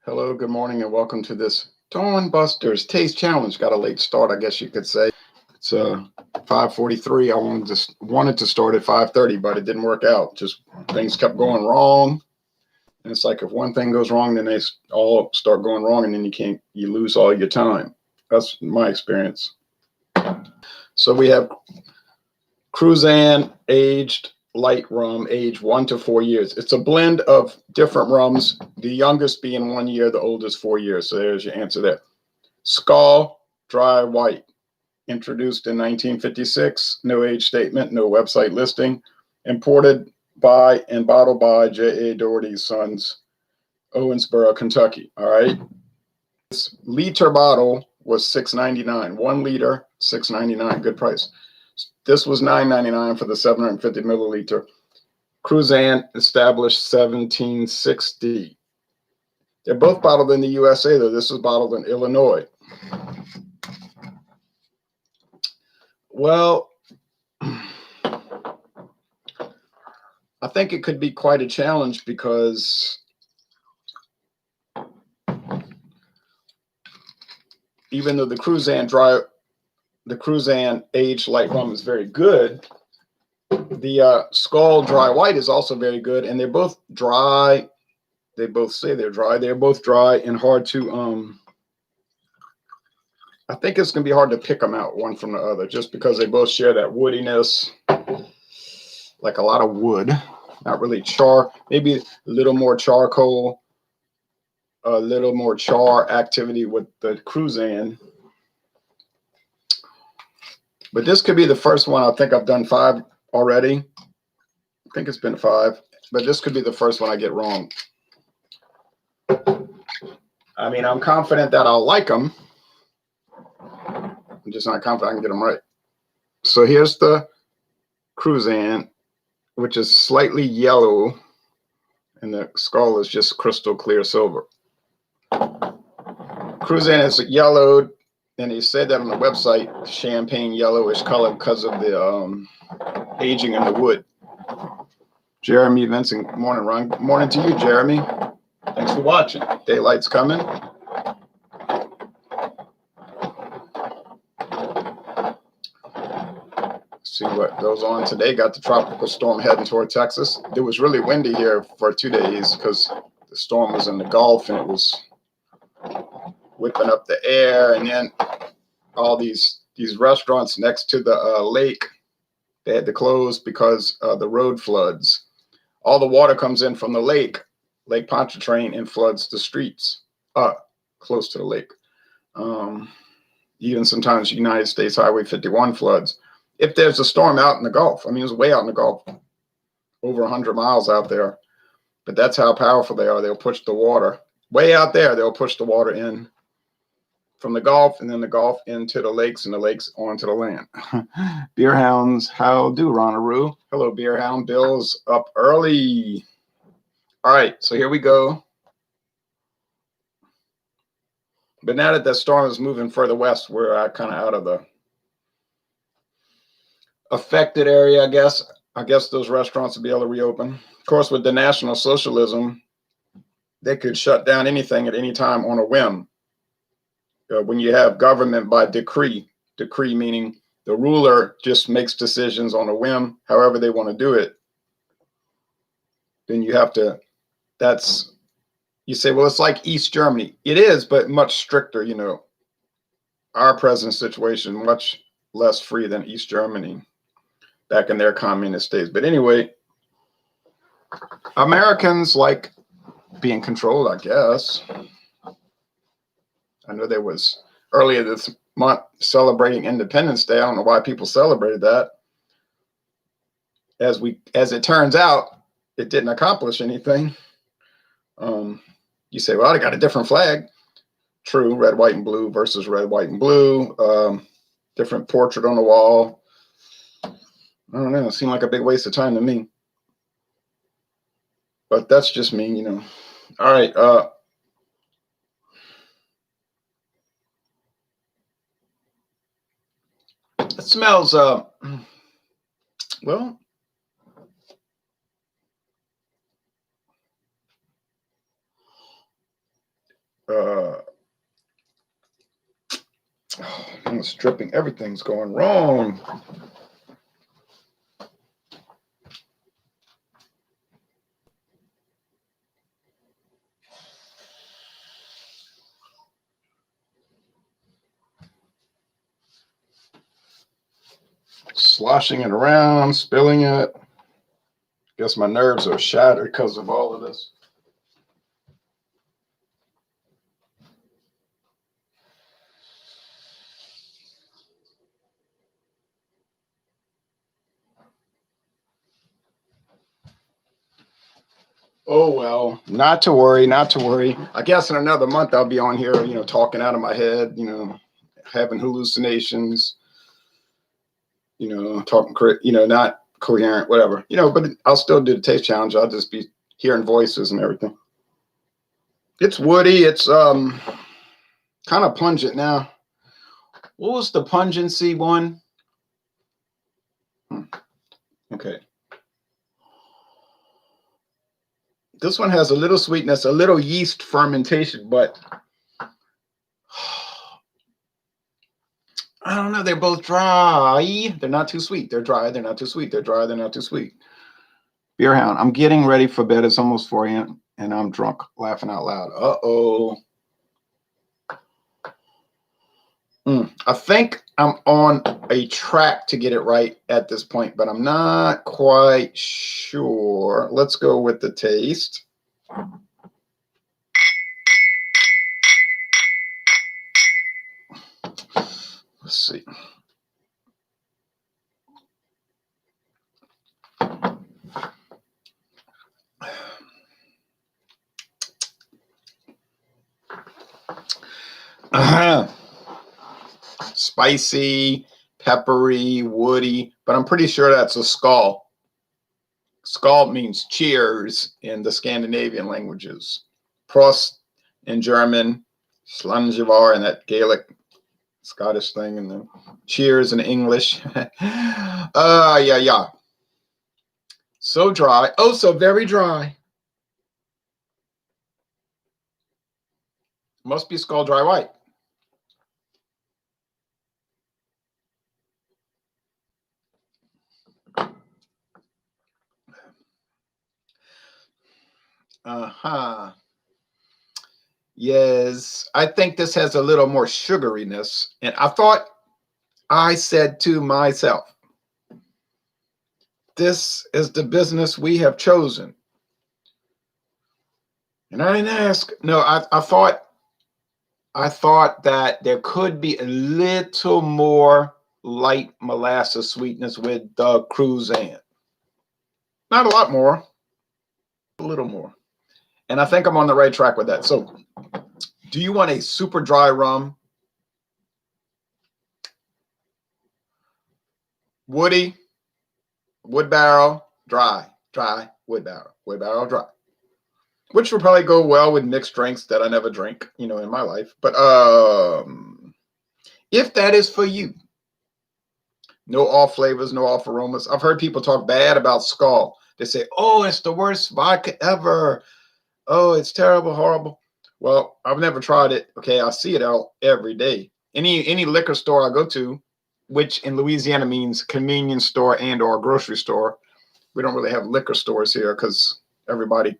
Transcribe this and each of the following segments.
Hello, good morning, and welcome to this Dawn Busters Taste Challenge. Got a late start, I guess you could say. It's 5:43. I wanted to start at 5:30, but it didn't work out. Just things kept going wrong, and it's like if one thing goes wrong, then they all start going wrong, and then you lose all your time. That's my experience. So we have Cruzan aged light rum, aged 1 to 4 years. It's a blend of different rums, the youngest being 1 year, the oldest 4 years. So there's your answer there. Sköl dry white, introduced in 1956. No age statement, no website listing. Imported by and bottled by J.A. Doherty's Sons, Owensboro, Kentucky. All right. This liter bottle was $6.99. 1 liter, $6.99. Good price. This was $9.99 for the 750 milliliter. Cruzan, established 1760. They're both bottled in the USA, though. This was bottled in Illinois. Well, I think it could be quite a challenge because even though the Cruzan aged light rum is very good, the Sköl dry white is also very good, and they're both dry. They both say they're dry. They're both dry and hard to I think it's going to be hard to pick them out one from the other just because they both share that woodiness, like a lot of wood, not really char, maybe a little more charcoal, a little more char activity with the Cruzan. But this could be the first one. I think I've done 5 already. I think it's been 5, but this could be the first one I get wrong. I mean, I'm confident that I'll like them. I'm just not confident I can get them right. So here's the Cruzan, which is slightly yellow, and the Sköl is just crystal clear silver. Cruzan is yellowed, and he said that on the website, champagne yellowish color because of the aging in the wood. Jeremy Vincent, morning, Ron. Morning to you, Jeremy. Thanks for watching. Daylight's coming. See what goes on today. Got the tropical storm heading toward Texas. It was really windy here for 2 days because the storm was in the Gulf and it was whipping up the air. And then all these restaurants next to the lake, they had to close because the road floods. All the water comes in from the Lake Pontchartrain, and floods the streets close to the lake. Even sometimes United States Highway 51 floods. If there's a storm out in the Gulf, I mean, it's way out in the Gulf, over 100 miles out there. But that's how powerful they are. They'll push the water way out there. They'll push the water in from the Gulf, and then the Gulf into the lakes, and the lakes onto the land. Beer hounds, how do, Ronaroo? Hello, beer hound. Bill's up early. All right, so here we go. But now that the storm is moving further west, we're kind of out of the affected area, I guess. I guess those restaurants will be able to reopen. Of course, with the National Socialism, they could shut down anything at any time on a whim. When you have government by decree meaning the ruler just makes decisions on a whim, however they want to do it, then you have to, you say, well, it's like East Germany. It is, but much stricter, you know. Our present situation, much less free than East Germany back in their communist days. But anyway, Americans like being controlled, I guess. I know there was earlier this month celebrating Independence Day. I don't know why people celebrated that. As it turns out, it didn't accomplish anything. You say, well, they got a different flag. True, red, white, and blue versus red, white, and blue. Different portrait on the wall. I don't know. It seemed like a big waste of time to me. But that's just me, you know. All right. It smells, well, I'm stripping. Everything's going wrong. Sloshing it around, spilling it. Guess my nerves are shattered because of all of this. Oh, well, not to worry, not to worry. I guess in another month I'll be on here, talking out of my head, having hallucinations, talking, not coherent, whatever, but I'll still do the taste challenge. I'll just be hearing voices and everything. It's woody. It's kind of pungent now. What was the pungency one? Okay. This one has a little sweetness, a little yeast fermentation, but I don't know. They're both dry. They're not too sweet. They're dry. They're not too sweet. They're dry. They're not too sweet. Beer Hound. I'm getting ready for bed. It's almost 4 a.m. and I'm drunk, laughing out loud. Uh-oh. I think I'm on a track to get it right at this point, but I'm not quite sure. Let's go with the taste. Let's see. Spicy, peppery, woody, but I'm pretty sure that's a Sköl. Skål means cheers in the Scandinavian languages. Prost in German, Slangevar in that Gaelic Scottish thing, and then cheers in English. Yeah. So dry. Oh, so very dry. Must be Skål Dry White. Yes, I think this has a little more sugariness. And I said to myself, this is the business we have chosen. And I didn't ask. No, I thought that there could be a little more light molasses sweetness with the Cruzan. Not a lot more, a little more. And I think I'm on the right track with that. So, do you want a super dry rum? Woody, wood barrel, dry, wood barrel, dry. Which will probably go well with mixed drinks that I never drink, in my life. But if that is for you, no off flavors, no off aromas. I've heard people talk bad about Sköl. They say, oh, it's the worst vodka ever. Oh, it's terrible, horrible. Well, I've never tried it. Okay, I see it out every day. Any liquor store I go to, which in Louisiana means convenience store and or grocery store. We don't really have liquor stores here because everybody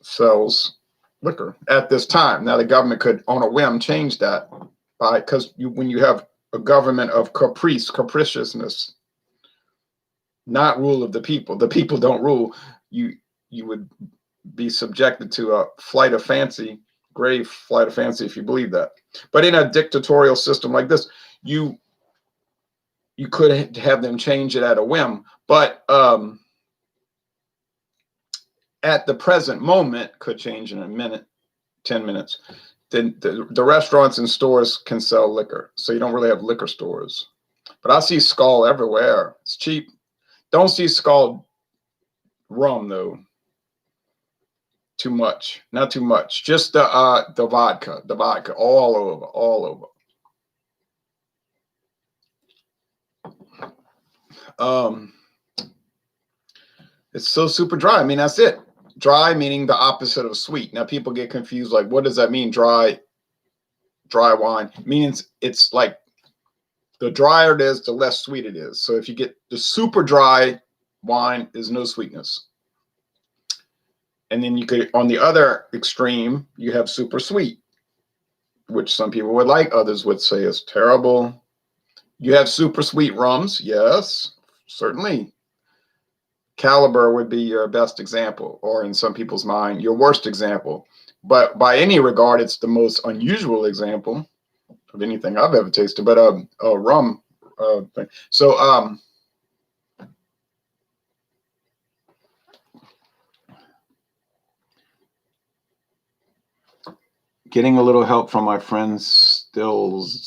sells liquor at this time. Now the government could, on a whim, change that because when you have a government of capriciousness, not rule of the people don't rule. You would be subjected to a flight of fancy, grave flight of fancy, if you believe that. But in a dictatorial system like this, you could have them change it at a whim. But at the present moment, could change in a minute, 10 minutes. Then the restaurants and stores can sell liquor, so you don't really have liquor stores. But I see Sköl everywhere. It's cheap. Don't see Sköl rum though. Too much, not too much. Just the vodka, all over. It's so super dry. I mean, that's it. Dry meaning the opposite of sweet. Now people get confused, like, what does that mean? Dry wine means it's like the drier it is, the less sweet it is. So if you get the super dry wine, is no sweetness. And then you could, on the other extreme, you have super sweet, which some people would like, others would say is terrible. You have super sweet rums, yes, certainly. Caliber would be your best example, or in some people's mind, your worst example. But by any regard, it's the most unusual example of anything I've ever tasted. But a rum thing. So getting a little help from my friend Stillazy.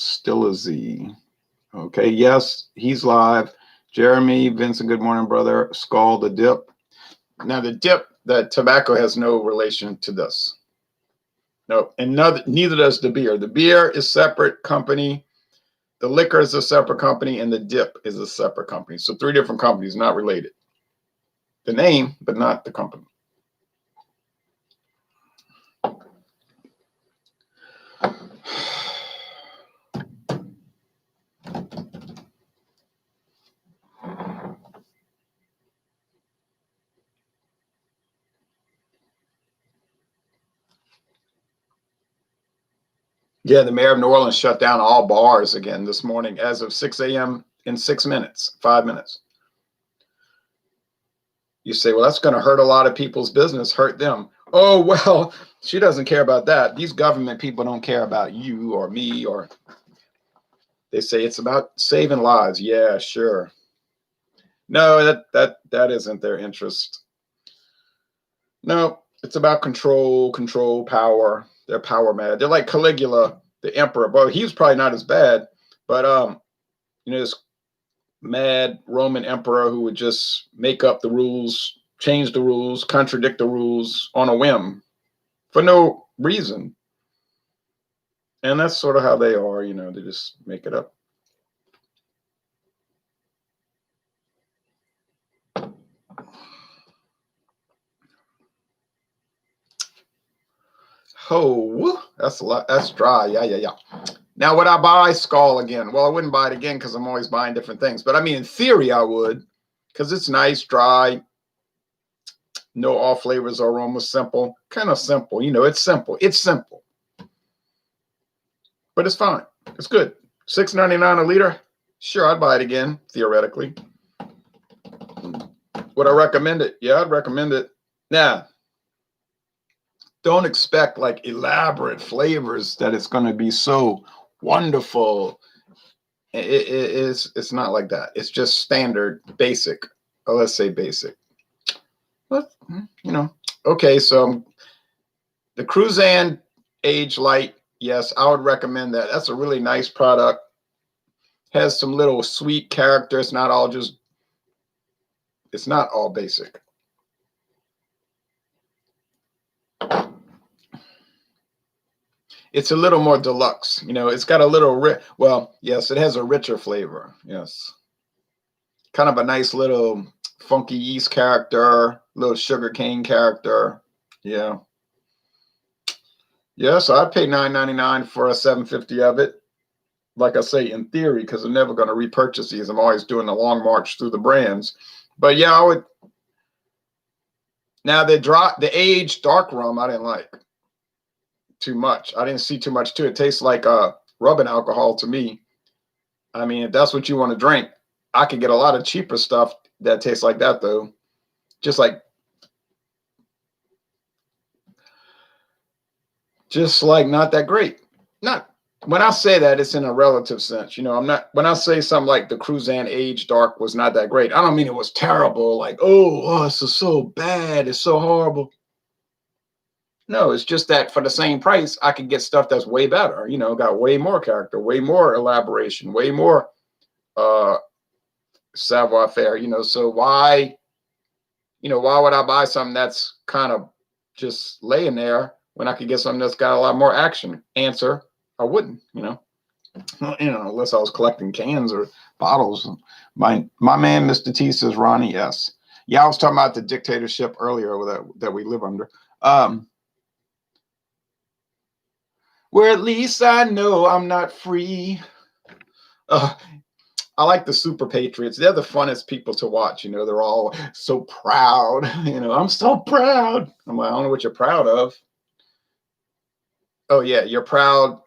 Okay, yes, he's live. Jeremy, Vincent, good morning, brother. Sköl, the dip. Now the dip, that tobacco has no relation to this. No, and neither does the beer. The beer is separate company. The liquor is a separate company, and the dip is a separate company. So 3 different companies, not related. The name, but not the company. Yeah, the mayor of New Orleans shut down all bars again this morning as of 6 a.m. in 6 minutes, 5 minutes. You say, well, that's going to hurt a lot of people's business, hurt them. Oh, well, she doesn't care about that. These government people don't care about you or me, or they say it's about saving lives. Yeah, sure. No, that isn't their interest. No, it's about control, power. They're power mad. They're like Caligula, the emperor. Well, he was probably not as bad, but this mad Roman emperor who would just make up the rules, change the rules, contradict the rules on a whim for no reason. And that's sort of how they are, they just make it up. Oh, that's a lot. That's dry. Yeah. Now, would I buy Sköl again? Well, I wouldn't buy it again because I'm always buying different things. But I mean, in theory, I would, because it's nice, dry, no off flavors or aromas, simple, kind of simple. It's simple. It's simple, but it's fine. It's good. $6.99 a liter. Sure, I'd buy it again, theoretically. Would I recommend it? Yeah, I'd recommend it. Now, don't expect like elaborate flavors that it's going to be so wonderful. It's not like that. It's just standard, basic. Let's say basic. But okay. So the Cruzan Age Light, yes, I would recommend that. That's a really nice product. Has some little sweet character. It's not all basic. It's a little more deluxe. It's got a little yes, it has a richer flavor. Yes. Kind of a nice little funky yeast character, little sugar cane character. Yeah. Yeah, so I'd pay $9.99 for a 750 of it. Like I say, in theory, because I'm never going to repurchase these. I'm always doing a long march through the brands. But yeah, I would. Now the aged dark rum I didn't like too much. I didn't see too much to it. It tastes like rubbing alcohol to me. I mean, if that's what you want to drink, I could get a lot of cheaper stuff that tastes like that, though. Just like not that great. Not when I say that, it's in a relative sense. I'm not, when I say something like the Cruzan Age Dark was not that great, I don't mean it was terrible. Like, oh, this is so bad. It's so horrible. No, it's just that for the same price, I could get stuff that's way better. Got way more character, way more elaboration, way more savoir faire. So why would I buy something that's kind of just laying there when I could get something that's got a lot more action? Answer: I wouldn't. Unless I was collecting cans or bottles. My man, Mr. T says, Ronnie, yes. Yeah, I was talking about the dictatorship earlier that we live under. Um, where at least I know I'm not free. Uh, I like the Super Patriots. They're the funnest people to watch. You know, they're all so proud. You know, I'm so proud. I'm like, I don't know what you're proud of. Oh, yeah, you're proud.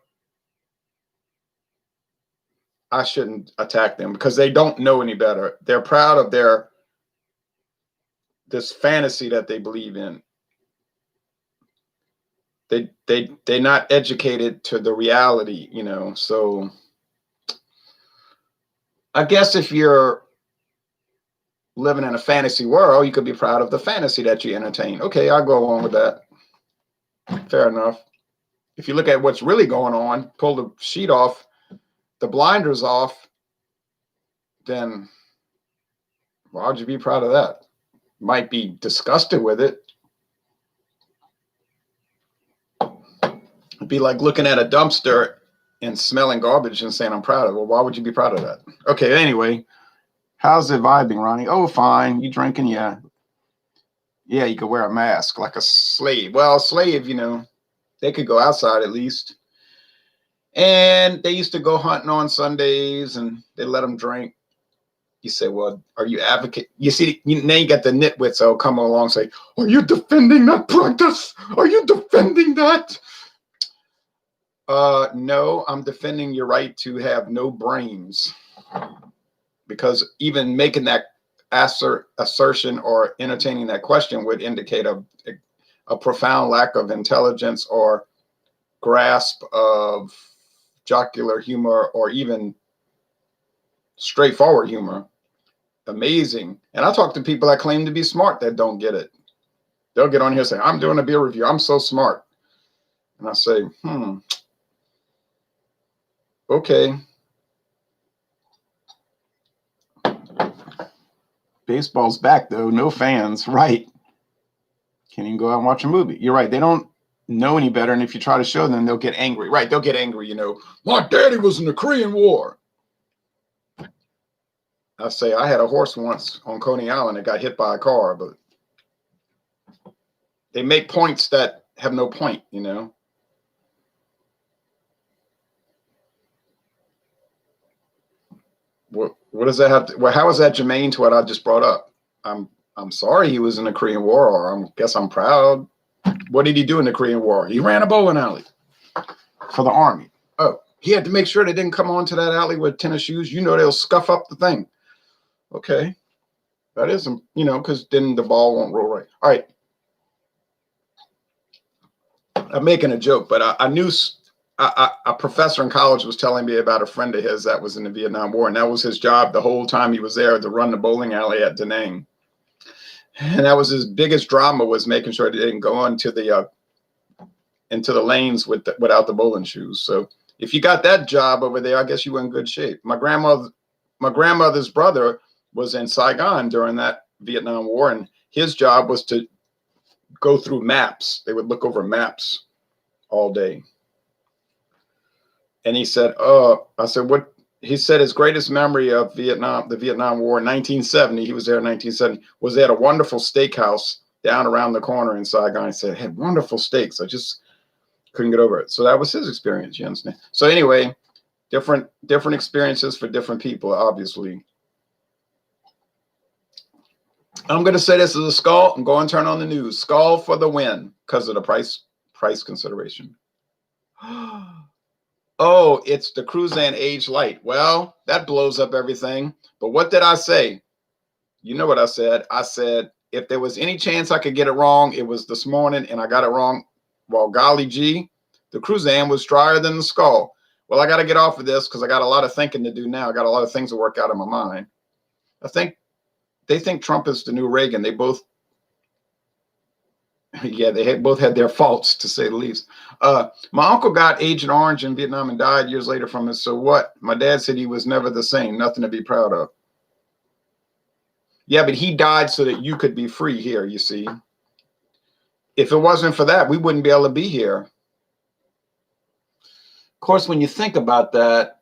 I shouldn't attack them because they don't know any better. They're proud of this fantasy that they believe in. They're not educated to the reality, you know. So I guess if you're living in a fantasy world, you could be proud of the fantasy that you entertain. Okay, I'll go along with that. Fair enough. If you look at what's really going on, pull the sheet off, the blinders off, then why would you be proud of that? Might be disgusted with it. It'd be like looking at a dumpster and smelling garbage and saying, I'm proud of it. Well, why would you be proud of that? Okay, anyway, how's it vibing, Ronnie? Oh, fine. You drinking? Yeah. Yeah, you could wear a mask like a slave. Well, a slave, you know, they could go outside at least. And they used to go hunting on Sundays and they let them drink. You say, well, are you advocate? You see, now you got the nitwits that'll come along and say, are you defending that practice? Are you defending that? No, I'm defending your right to have no brains. Because even making that assertion or entertaining that question would indicate a profound lack of intelligence or grasp of jocular humor or even straightforward humor. Amazing. And I talk to people that claim to be smart that don't get it. They'll get on here and say, I'm doing a beer review. I'm so smart. And I say, okay. Baseball's back, though. No fans. Right. Can't even go out and watch a movie. You're right. They don't know any better. And if you try to show them, they'll get angry. Right. They'll get angry. You know, my daddy was in the Korean War. I say, I had a horse once on Coney Island that got hit by a car, but they make points that have no point, you know. What does that have to, well, how is that germane to what I just brought up? I'm sorry he was in the Korean War, or I guess I'm proud. What did he do in the Korean War? He ran a bowling alley for the army. Oh, he had to make sure they didn't come onto that alley with tennis shoes. You know, they'll scuff up the thing. Okay. That isn't, you know, because then the ball won't roll right. All right. I'm making a joke, but I knew a professor in college was telling me about a friend of his that was in the Vietnam War, and that was his job the whole time he was there, to run the bowling alley at Da Nang. And that was his biggest drama, was making sure they didn't go into the lanes without the bowling shoes. So if you got that job over there, I guess you were in good shape. My grandmother's brother was in Saigon during that Vietnam War, and his job was to go through maps. They would look over maps all day. And he said, I said, what? He said his greatest memory of the Vietnam War in 1970, he was there in 1970, was at a wonderful steakhouse down around the corner in Saigon. He said, had wonderful steaks. I just couldn't get over it. So that was his experience, you understand? So anyway, different experiences for different people, obviously. I'm going to say this as a skull. I'm going to turn on the news. Skull for the win because of the price consideration. Oh, it's the Cruzan Age Light. Well, that blows up everything. But what did I say? You know what I said. I said, if there was any chance I could get it wrong, it was this morning, and I got it wrong. Well, golly gee, the Cruzan was drier than the Skull. Well, I got to get off of this because I got a lot of thinking to do now. I got a lot of things to work out in my mind. They think Trump is the new Reagan. They both, yeah, both had their faults, to say the least. My uncle got Agent Orange in Vietnam and died years later from it. So what? My dad said he was never the same. Nothing to be proud of. Yeah, but he died so that you could be free here, you see. If it wasn't for that, we wouldn't be able to be here. Of course, when you think about that,